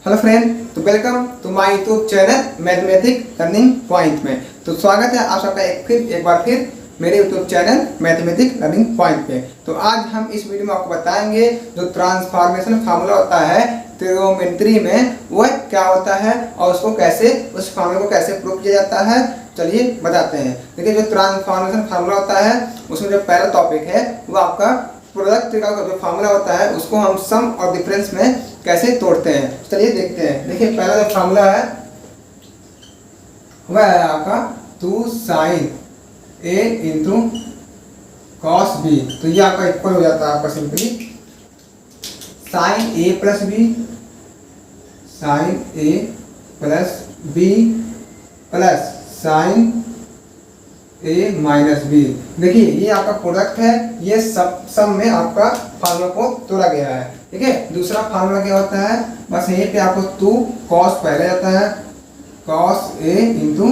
Hello friend, तो welcome to my YouTube channel mathematics learning point में। तो स्वागत है आप सबका एक बार फिर मेरे YouTube channel mathematics learning point पे। तो आज हम इस वीडियो में आपको बताएंगे जो ट्रांसफॉर्मेशन फार्मूला होता है ट्रिग्नोमेट्री में वह क्या होता है और उसको कैसे उस फार्मूले को कैसे प्रूव किया जाता है। चलिए बताते हैं। देखिए, जो ट्रांसफॉर्मेशन फार्मूला होता है उसमें जो पहला टॉपिक है वो आपका प्रोडक्ट का जो फार्मूला होता है उसको हम सम और डिफरेंस में कैसे तोड़ते हैं। चलिए देखते हैं। देखिए, पहला जो फार्मूला है वह है आपका 2 sin a into cos B. तो ये आपका इक्वल हो जाता है आपका simply sin a plus B sin a plus B plus sin a minus B. देखिए, ये आपका प्रोडक्ट है, ये सम में आपका फार्मूला को तोड़ा गया है। ठीक है, दूसरा फार्मूला क्या होता है, बस यहीं पे आपको 2 cos पहले आता है cos a into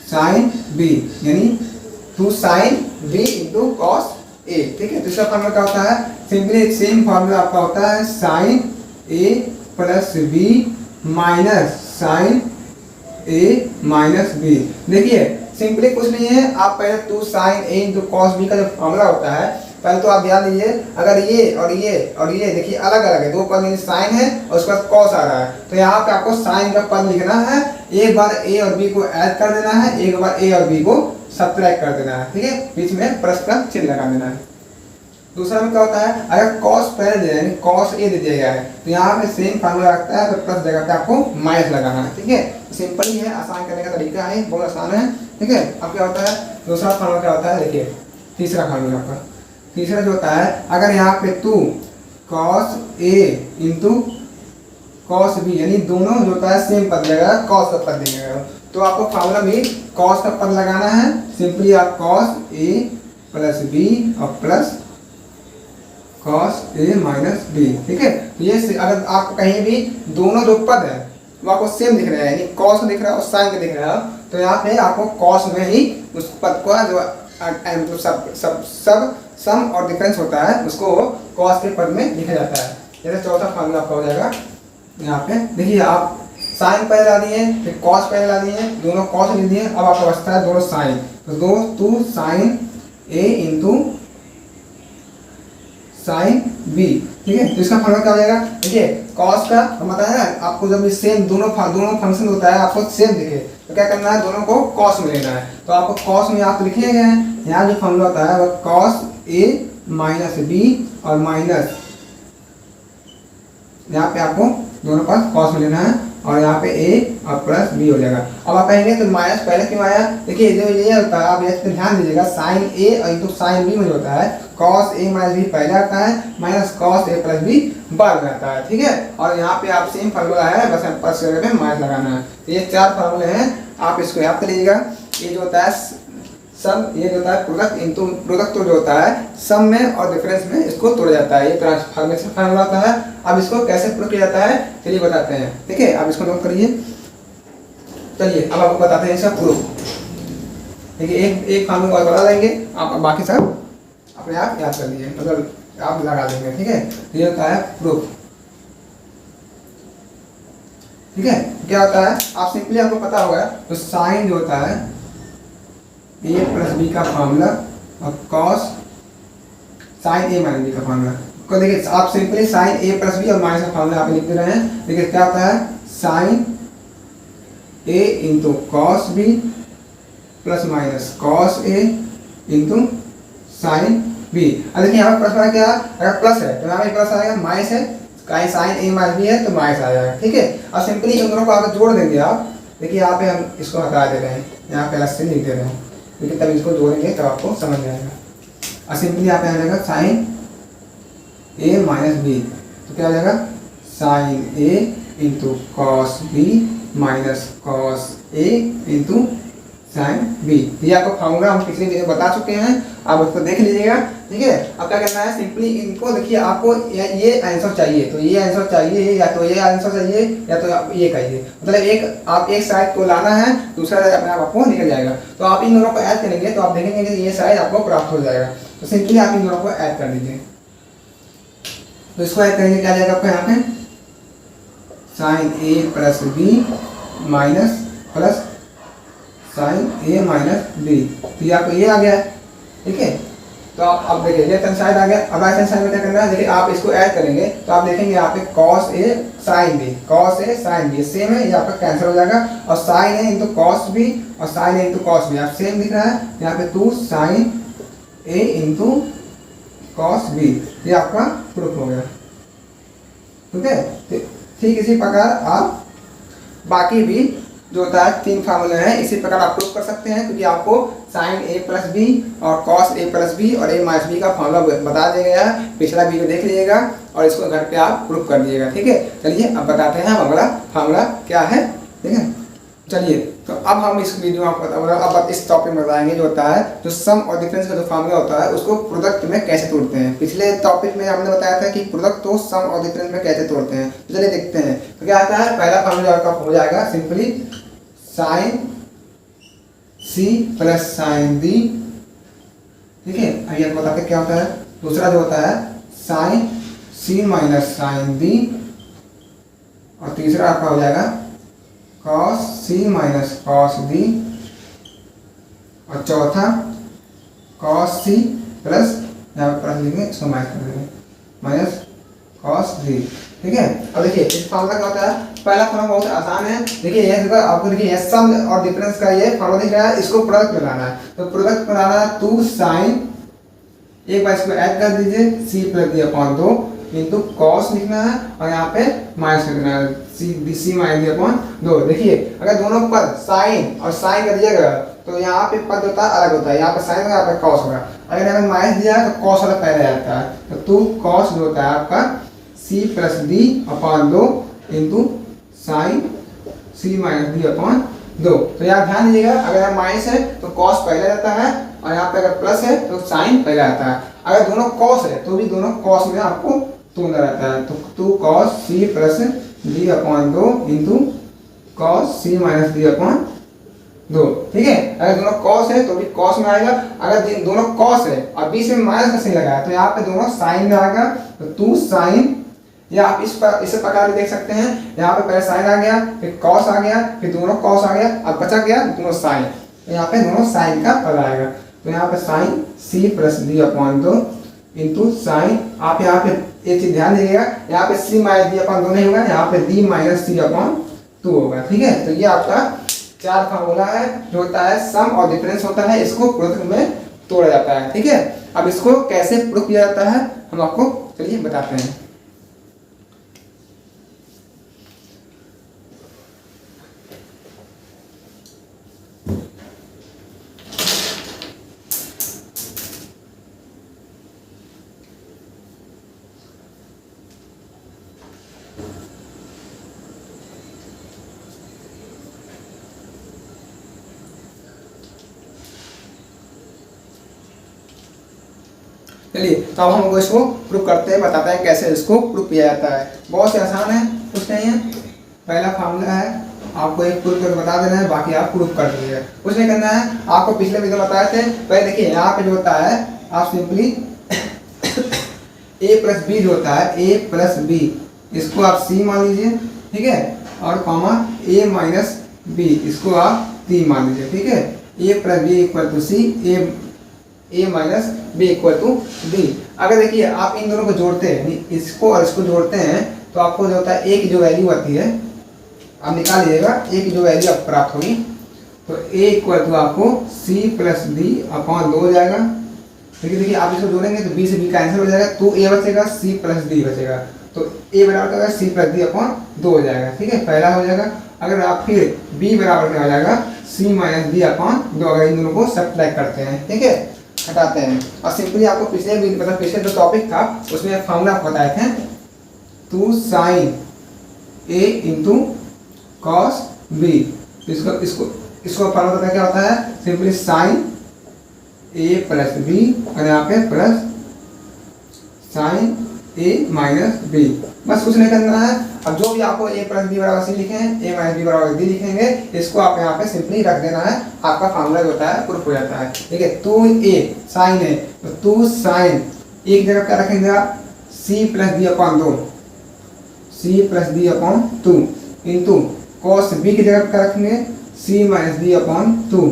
sine B, यानी 2 sin b into cos a। ठीक है, दूसरा फार्मूला क्या होता है, सिंपली सेम फार्मूला आपका होता है sin a plus B minus sine a minus B. देखिए, सिंपली कुछ नहीं है, आप पहले 2 sin a into cos b का जो फार्मूला होता है पहले तो आप ध्यान दीजिए। अगर ये और ये देखिए अलग अलग है, दो पद में साइन है और उसके बाद cos आ रहा है, तो यहाँ पे आपको साइन का पद लिखना है, एक बार a और b को ऐड कर देना है, एक बार a और b को सब्ट्रैक्ट कर देना है। ठीक है, बीच में प्लस का चिन्ह लगा देना है। दूसरा में क्या होता है, अगर cos पहले दे यानी cos a दे दिया गया है तो यहाँ पे सेम फार्मूला रखता है, तो प्लस जगह पे आपको माइनस लगाना है। ठीक है, सिंपल ही है, आसान करने का तरीका है, बहुत आसान है। ठीक है, अब क्या होता है, दूसरा फार्मूला क्या होता है, देखिए तीसरा फार्मूला आपका तीसरा जो होता है, अगर यहाँ पे 2 cos a into cos b यानी दोनों जो होता है सेम पद लगेगा, cos का पद देंगे, तो आपको फार्मूला भी cos का पद लगाना है। सिंपली आप cos a प्लस b और plus cos a minus b। ठीक है, ये अगर आप कहीं भी दोनों जो पद है वो आपको सेम दिख रहा है, यानी cos दिख रहा है और sin का दिख रहा है, तो यहाँ पे आपको cos में ही उस पद का जो सब सम और डिफरेंस होता है उसको cos के पद में लिखा जाता है। जैसे चौथा फार्मूला आपका हो जाएगा यहाँ पे। देखिए, आप sin पहले ला दिए, फिर cos पहले ला दिए, दोनों cos लिख दिए, अब आपका बचता है दोनों sin, तो 2 sin a into sine B. ठीक है, तो इसका फार्मूला क्या हो जाएगा, देखिए cos का हम बताया ना आपको, जब सेम दोनों फंक्शन होता है आपको सेम दिखे तो क्या करना है, दोनों को cos में लेना है। तो आपको cos में आप लिखे गए हैं, यहाँ जो फार्मूला होता है वो cos a माइनस बी और माइनस यहाँ पे आपको दोनों पास cos में लेना है और यहाँ पे a और प्लस b हो जाएगा। अब आप कहेंगे तो माइनस पहले क्यों आया, देखिए जो ये होता है आप इसपे ध्यान दीजिएगा, साइन a और इंटू साइन b में जो होता है cos a माइनस b पहले आता है, minus cos a plus b बाद में आता है। ठीक है, और यहाँ पे आप सेम फार्मूला है, बस प्लस जगह पे माइनस लगाना है। तो ये 4 फार्मूले हैं, आप इसको याद कर लीजिएगा। ये जो होता है सम, ये जो होता है प्रोडक्ट इंटू प्रोडक्ट जो होता है सम में और डिफरेंस में इसको तोड़ा जाता है, ये ट्रांसफॉर्मेशन फार्मूला होता है। अब इसको कैसे प्रूव किया जाता है चलिए बताते हैं। ठीक है, अब इसको नोट करिए। चलिए अब आपको बताते हैं इसका प्रूफ। देखिए, एक फार्मूला और बता देंगे, आप बाकी सब अपने आप याद कर लीजिए, मतलब आप लगा देंगे। ठीक है, ये होता है प्रूफ। ठीक है, क्या होता है, आप सिंपली आपको पता होगा तो साइन जो होता है a प्लस बी का फार्मूला और cos sine a minus B का फार्मूला को देखिए, आप simply sine a plus B और माइनस का फार्मूला आप लिख दे रहे हैं। देखिए क्या होता है, sine a into cos B plus minus cos a into sine B. अब देखिए यहाँ पर प्लस वाला क्या, अगर प्लस है तो यहाँ पे प्लस आएगा, माइनस है कहीं साइन a माइनस बी है तो माइनस आ जाएगा। ठीक है, और सिंपली इन दोनों को आगे जोड़ देंगे आप। देखिए यहाँ पे हम इसको हटा दे रहे हैं, यहाँ पे अलग से लिख दे रहे हैं, लेकिन तब इसको जोड़ेंगे तब आपको समझ में आएगा। और सिंपली यहाँ पे आ जाएगा साइन a माइनस बी, तो क्या हो जाएगा sine a into cos B minus cos a into sine B. ये आपको फार्मूला हम पिछले वीडियो बता चुके हैं, आप उसको देख लीजिएगा। ठीक है, अब क्या करना है, सिंपली इनको देखिए, आपको ये आंसर चाहिए तो ये आंसर चाहिए, या तो ये आंसर चाहिए या तो ये चाहिए, मतलब एक आप एक साइड को लाना है, दूसरा साइड अपने आप आपको निकल जाएगा। तो आप इन दोनों को ऐड करेंगे तो आप देखेंगे कि ये साइड आपको प्राप्त हो जाएगा। तो सिंपली आप इन दोनों को ऐड कर दीजिए। तो इसको ऐड करेंगे क्या जाएगा आपको, यहाँ पे sine A plus B minus plus sine A minus B. तो ये आपको ये आ गया है, ठीक है। तो आप अब देखिए लेफ्ट हैंड साइड आ गया। अब राइट हैंड साइड में क्या करना है, देखिए आप इसको ऐड करेंगे तो आप देखेंगे यहाँ पे cos a sin b, cos a sin b same है, ये आपका कैंसिल हो जाएगा। और sin a into cos b और sin a into cos b आप सेम दिख रहा है, यहाँ पे 2 sin a into cos b, ये आपका प्रूफ हो गया, ठीक है। ठीक इसी प्रकार आप बाकी भी जो होता है 3 फार्मूले हैं इसी प्रकार आप प्रूफ कर सकते हैं, क्योंकि आपको साइन ए प्लस बी और कॉस ए प्लस बी और ए माइनस बी का फार्मूला बता दिया गया है। पिछला वीडियो देख लीजिएगा और इसको घर पे आप प्रूफ कर दीजिएगा, ठीक है। चलिए अब बताते हैं अगला फार्मूला क्या है, ठीक है। चलिए तो अब हम इस वीडियो में अब इस टॉपिक में बताएंगे जो होता है जो सम और डिफरेंस का जो फार्मूला होता है उसको प्रोडक्ट में कैसे तोड़ते हैं। पिछले टॉपिक में हमने बताया था कि प्रोडक्ट तो सम और डिफरेंस में कैसे तोड़ते हैं, तो चलिए देखते हैं। तो क्या आता है, पहला फार्मूला आपका हो जाएगा simply sine C plus sine D, ठीक है। आइए आपको बताते क्या होता है। दूसरा जो होता है sign C minus sign D, और तीसरा आपका हो जाएगा cos C minus cos D, और चौथा कॉस सी प्लस यहाँ पर प्लस लिखेंगे, इसको माइनस कर देंगे, माइनस कॉस डी, ठीक है। अब देखिए इस फार्मूला क्या होता है, पहला फार्मूला बहुत आसान है। देखिए ये आपको देखिए सम और डिफरेंस का ये फार्मूला दिख रहा है, इसको प्रोडक्ट में लाना है। तो प्रोडक्ट में लाना है 2 साइन, एक बार इसको ऐड कर दीजिए C plus D upon 2 into cos लिखना है और यहाँ पे माइनस करना है सी माइनस डी अपॉन 2। देखिए अगर दोनों पद साइन और साइन कर दिएगा तो यहाँ पे पद होता है अलग होता है, यहाँ पे साइन होगा, यहाँ पे कॉस होगा। अगर यहाँ पे माइनस दिया है तो कॉस वाला पहले आता है, तो 2 कॉस जो होता है आपका C plus D upon 2 into sine C minus D upon 2। तो यहाँ ध्यान दीजिएगा, अगर यहाँ माइनस है तो कॉस पहले रहता है और यहाँ पे अगर प्लस है तो साइन पहले आता है। अगर दोनों कॉस है तो भी दोनों कॉस में आपको तोड़ना रहता है। तो 2 cos C plus D upon 2 into cos C minus D upon 2, ठीक है। अगर दोनों कॉस है तो भी कॉस में आएगा, अगर दोनों कॉस है और बीच में माइनस का साइन लगा है तो यहाँ पे दोनों साइन में आएगा। तो 2 साइन, या आप इस प्रकार भी देख सकते हैं, यहाँ पे पहले साइन आ गया, फिर कॉस आ गया, फिर दोनों कॉस आ गया, अब बचा गया दोनों साइन, तो यहाँ पे दोनों साइन का पद आएगा। तो यहाँ पे sine C plus D upon 2 into sine, आप यहाँ पे एक चीज ध्यान दीजिएगा, यहाँ पे सी माइनस डी अपॉन 2 नहीं होगा, यहाँ पे डी माइनस सी अपॉन 2 होगा, ठीक है। तो ये आपका 4 फार्मूला है जो होता है सम और डिफरेंस होता है, इसको प्रोडक्ट में तोड़ा जाता है, ठीक है। अब इसको कैसे प्रूफ किया जाता है हम आपको चलिए बताते हैं। चलिए तो अब हम इसको प्रूफ करते हैं, बताते हैं कैसे इसको प्रूफ किया जाता है। बहुत ही आसान है, कुछ नहीं है। पहला फार्मूला है, आपको एक प्रूफ करके बता देना है, बाकी आप प्रूफ कर दीजिएगा, कुछ नहीं करना है। आपको पिछले वीडियो में बताए थे। पहले देखिए यहाँ पे जो होता है आप सिंपली ए प्लस बी जो होता है, ए प्लस बी, इसको आप सी मान लीजिए, ठीक है। और कॉमा ए माइनस बी, इसको आप डी मान लीजिए, ठीक है। A plus B equal to C, A minus B equal to D. अगर देखिए आप इन दोनों को जोड़ते हैं, इसको और इसको जोड़ते हैं, तो आपको जो होता है ए की जो वैल्यू आती है आप निकाल लीजिएगा, ए की जो वैल्यू आपको प्राप्त होगी, तो ए इक्वल टू आपको सी प्लस डी अपॉन 2 हो जाएगा। देखिए आप इसको जोड़ेंगे तो बी से बी कैंसिल हो जाएगा, तो ए बचेगा, सी प्लस डी बचेगा, तो ए बराबर क्या, सी प्लस डी अपॉन 2 हो जाएगा, ठीक है, पहला हो जाएगा। अगर आप फिर बी बराबर क्या हो जाएगा, सी माइनस डी अपॉन 2, अगर इन दोनों को सब्ट्रैक्ट करते हैं, ठीक है, हटाते हैं। और सिंपली आपको पिछले जो टॉपिक था उसमें फार्मूला आपको बताए थे, 2 साइन ए इंटू कॉस बी। इसको फार्मूला पता क्या होता है, simply sign A plus B और यहाँ पे plus sine A minus B, बस कुछ नहीं करना है। अब जो भी आपको ए प्लस बी बराबर सी लिखे हैं, ए माइनस बी बराबर डी लिखेंगे, इसको आप यहाँ पे सिंपली रख देना है, आपका फार्मूला जो होता है प्रूफ हो जाता है, ठीक है। 2a साइन है तो 2 साइन, एक जगह क्या रखेंगे आप, C plus D upon 2, C plus D upon 2 into cos B की जगह क्या रखेंगे C minus D upon 2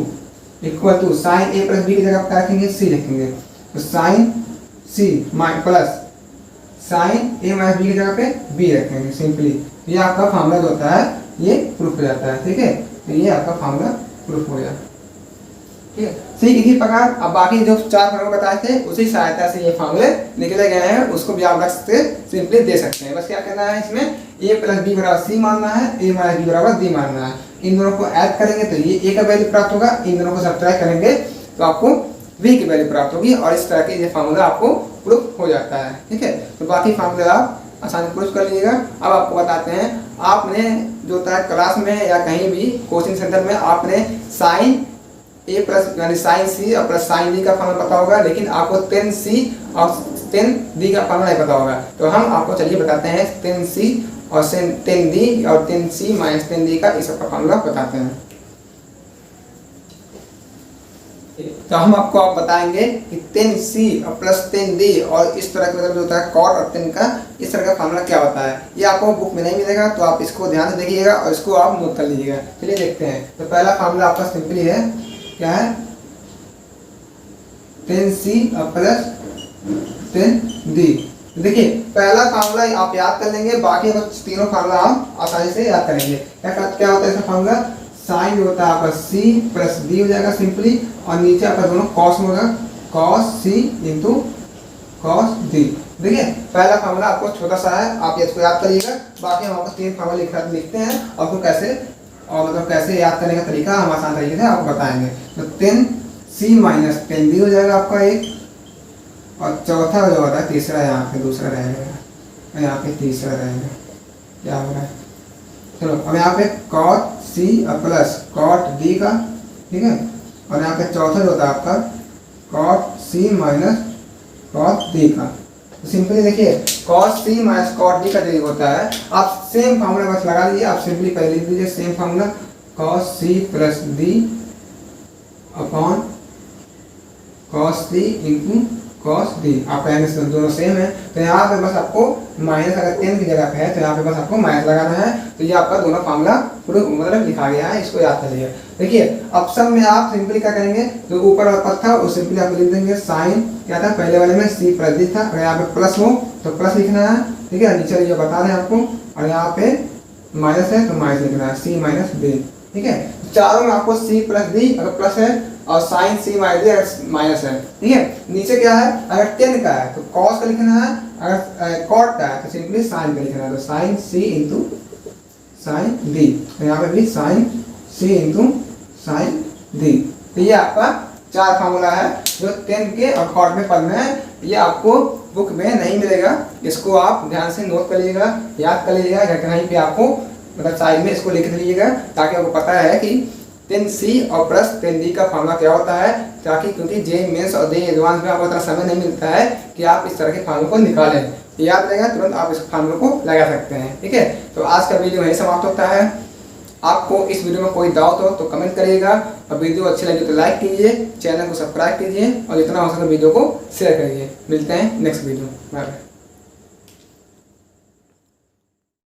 equal to sine A plus B की जगह क्या रखेंगे सी लिखेंगे। तो sine C plus sine A minus B की जगह पे बी रखेंगे सिंपली। ये आपका फार्मूला जो होता है ये प्रूफ हो जाता है। ठीक है, तो ये आपका फार्मूला प्रूफ हो गया। ठीक है, ठीक इसी प्रकार अब बाकी जो 4 फार्मूले बताए थे उसी सहायता से ये फार्मूले निकले गए हैं, उसको भी आप रख सकते सिंपली दे सकते हैं। बस क्या करना है इसमें a प्लस बी बराबर सी मानना है, a माइनस बी बराबर डी मानना है। इन दोनों को ऐड करेंगे तो ये a का वैल्यू प्राप्त होगा, इन दोनों को सब्ट्रैक्ट करेंगे तो आपको v की वैल्यू प्राप्त होगी और इस तरह के ये फार्मूला आपको प्रूफ हो जाता है। ठीक है, तो बाकी फार्मूले आप आसानी प्रूफ कर लीजिएगा। अब आपको बताते हैं, आपने जो होता है क्लास में या कहीं भी कोचिंग सेंटर में आपने साइन ए प्लस यानी साइन सी और प्लस साइन डी का फार्मूला पता होगा, लेकिन आपको टेन सी और टेन डी का फार्मूला नहीं पता होगा। तो हम आपको चलिए बताते हैं टेन सी और टेन डी और टेन सी माइनस टेन डी का इस सब का फार्मूला बताते हैं। तो हम आपको आप बताएंगे कि टेन सी और प्लस टेन डी और इस तरह का मतलब जो होता है कॉट और टेन का इस तरह का फार्मूला क्या होता है, ये आपको बुक में नहीं मिलेगा, तो आप इसको ध्यान से देखिएगा और इसको आप नोट कर लीजिएगा। चलिए देखते हैं। तो पहला फार्मूला आपका सिंपली है, क्या है, टेन सी और प्लस टेन डी। देखिए पहला फार्मूला आप याद कर लेंगे, बाकी तीनों फार्मूला आप आसानी से याद करेंगे। क्या होता है इसका फार्मूला, साइन होता है आपका सी प्लस डी हो जाएगा सिंपली, और नीचे आपका दोनों कॉस होगा, cos C into cos D. देखिए पहला फार्मूला आपको छोटा सा है, आप इसको याद करिएगा। बाकी हम आपको 3 फार्मूला लिखते हैं और फिर कैसे और मतलब कैसे याद करने का तरीका हम आसान तरीके से आपको बताएंगे। तो टेन सी माइनस टेन डी हो जाएगा आपका एक, और चौथा जो होता है तीसरा, यहाँ पे दूसरा रहेगा, यहाँ पे तीसरा रहेगा, क्या हो रहा है। चलो अब यहाँ पे कॉट सी और प्लस कॉट डी का, ठीक है, और यहाँ पे चौथा जो होता है आपका cot C minus cot D का। तो सिंपली देखिए cot C minus cot D का जो होता है, आप सेम फार्मूला बस लगा लीजिए। आप सिंपली पहले लिख लीजिए same formula, cos C plus D upon cos C into cos D. आप कहेंगे दोनों सेम है, तो यहाँ पे बस आपको माइनस, अगर 10 की जगह पे है तो यहाँ पे बस आपको माइनस लगाना है। तो ये आपका दोनों फार्मूला पूरा मतलब लिखा गया है, इसको याद कर लीजिए। देखिए अब सब में आप सिंपली क्या करेंगे, जो ऊपर वाला पद था वो सिंपली आप लिख देंगे साइन, क्या था पहले वाले में सी प्लस डी था, अगर यहाँ पे प्लस हो तो प्लस लिखना है, ठीक है, नीचे ये बता रहे हैं आपको, और यहाँ पे माइनस है तो माइनस लिखना है, सी माइनस डी। ठीक है, चारों में आपको सी प्लस डी अगर प्लस है और साइन सी माइनस डी अगर माइनस है। ठीक है, नीचे क्या है, अगर 10 का है तो कॉस का लिखना है, अगर कॉट का है तो सिंपली साइन का लिखना है, तो साइन सी इंटू साइन डी। तो यहाँ पे भी साइन सी इंटू साइन डी। तो ये आपका 4 फार्मूला है जो 10 के और कॉट में पढ़ना है। ये आपको बुक में नहीं मिलेगा, इसको आप ध्यान से नोट कर लीजिएगा, याद कर लीजिएगा, या कहीं पे आपको मतलब साइड में इसको लिख लीजिएगा, ताकि आपको पता है कि 10C और प्लस 10D का फार्मूला क्या होता है। ताकि क्योंकि जे मेंस और जे एडवांस में आपको इतना समय नहीं मिलता है कि आप इस तरह के फार्मूले को निकालें, याद रहेगा तुरंत आप इस फार्मूले को लगा सकते हैं। ठीक है, तो आज का वीडियो यही समाप्त होता है। आपको इस वीडियो में कोई डाउट हो तो कमेंट करिएगा, और वीडियो अच्छी लगी तो लाइक कीजिए, चैनल को सब्सक्राइब कीजिए, और जितना हो सके वीडियो को शेयर करिए। मिलते हैं नेक्स्ट वीडियो, बाय बाय।